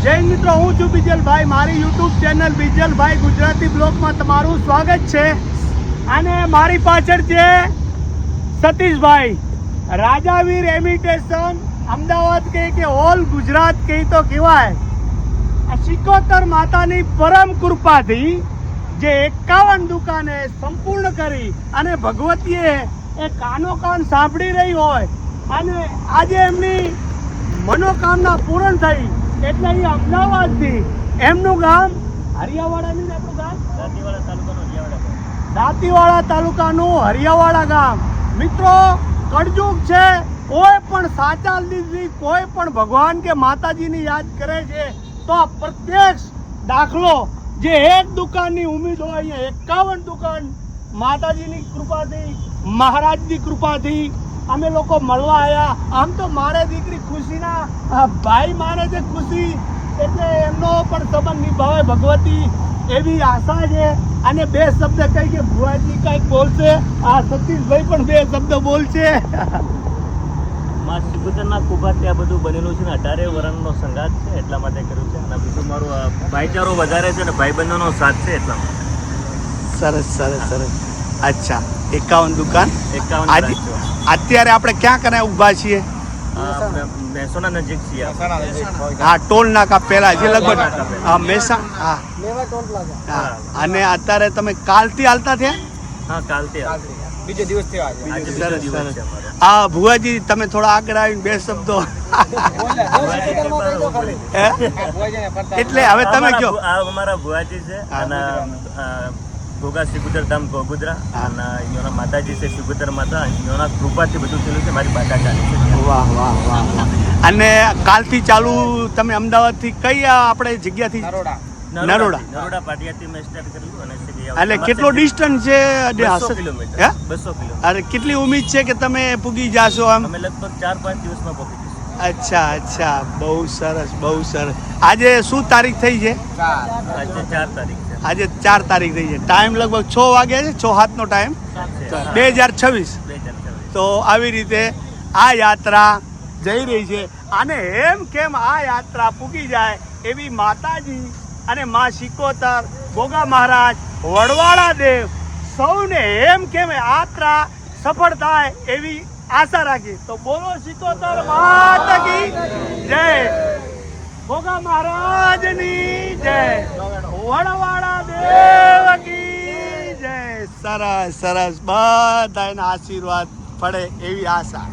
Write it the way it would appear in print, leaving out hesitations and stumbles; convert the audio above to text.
જય મિત્રો, હું છું બીજલભાઈ. મારી યુટ્યુબ ચેનલ બીજલભાઈ ગુજરાતી બ્લોગમાં તમારું સ્વાગત છે. અને મારી પાછળ છે સતીશભાઈ. રાજાવીર ઇમિટેશન અમદાવાદ કે ઓલ ગુજરાત કહી તો કહેવાય. આ સિકોતર માતાની પરમ કૃપાથી જે 51 દુકાને સંપૂર્ણ કરી અને ભગવતીએ એ કાનો કાન સાંભળી રહી હોય અને આજે એમની મનોકામના પૂર્ણ થઈ એટલે એ અમદાવાદથી એમનું ગામ હરિયાવાડાની આપણું ગામ દાંતીવાડા તાલુકાનું હરિયાવાડા ગામ. મિત્રો, કળજુગ છે. કોઈ પણ સાચા દિલથી કોઈ પણ ભગવાન કે માતાજીની યાદ કરે છે તો આ પ્રત્યક્ષ દાખલો જે એક દુકાનની ઉમ્મીદ હોય અહીંયા 51 દુકાન માતાજીની કૃપાથી મહારાજની કૃપાથી અમે લોકો મળવા આવ્યા. આમ તો મારે દીકરી ખુશીના ભાઈ માને છે ખુશી એટલે એમનો પણ સંબંધ નિભાવે ભગવતી એવી આશા છે. અને બે શબ્દ કઈ કે ભુવાજી કઈક બોલશે, આ સતીશભાઈ પણ બે શબ્દ બોલશે. માં સિકોતરના કુભાથી આ બધું બનેલું છે ને 18 વર્ષનો સંગાત છે એટલા માટે કર્યું છે. અને બીજું મારું ભાઈચારો વધારે છે ને ભાઈબંધોનો સાથ છે એટલા માટે. સરસ સરસ સરસ. અચ્છા, 51 દુકાન. 51 અત્યારે આપણે ક્યાં કને ઊભા છીએ? મહેસાણા નજીક છીએ. હા, ટોલ નાકા પહેલા જે લગભગ મહેસાણા. હા, અને અત્યારે તમે કાલથી હાલતા થયા? હા, કાલથી બીજો દિવસ થયો આજે. સરસ સરસ. હા ભુવાજી, તમે થોડા આગળ આવીને બે શબ્દો. એટલે હવે તમે કહો. આ અમારા ભુવાજી છે અને ભોગા સિકોતર ધામ ગોગુદરા અને અહીંયાના માતાજી છે સિકોતર માતા. અહીંયાના કૃપાથી બધું થયેલું છે. મારી બાધા ચાલી છે. વાહ વાહ વાહ વાહ. અને કાલથી ચાલુ તમે અમદાવાદથી કઈ આપણે જગ્યાથી? નરોડા પાટિયાથી મેં સ્ટાર્ટ કર્યું અને એટલે કેટલો ડિસ્ટન્સ છે? 200 કિલોમીટર. 200 કિલોમીટર. અરે કેટલી ઉમ્મીદ છે કે તમે પૂગી જાશો? આમ અમે લગભગ 4-5 દિવસમાં પહોંચી જઈશું. અચ્છા અચ્છા, બહુ સરસ બહુ સરસ. આજે શું તારીખ થઈ છે? આજે 4 તારીખ છે. આજે 4 તારીખ થઈ છે. ટાઈમ લગભગ 6 વાગ્યા છે, 6:30 ટાઈમ. 2026. તો આવી રીતે આ યાત્રા જઈ રહી છે. અને એમ કેમ આ યાત્રા પૂગી જાય એવી માતાજી અને માં સિકોતર, ગોગા મહારાજ, વડવાળા દેવ સૌને એમ કેમ યાત્રા સફળ થાય એવી આશા રાખી. તો બોલો સિકોતર માતા કી જય, ગોગા મહારાજની જય, વડવાળા દેવ કી જય. સરસ સરસ. બધાના આશીર્વાદ પડે એવી આશા.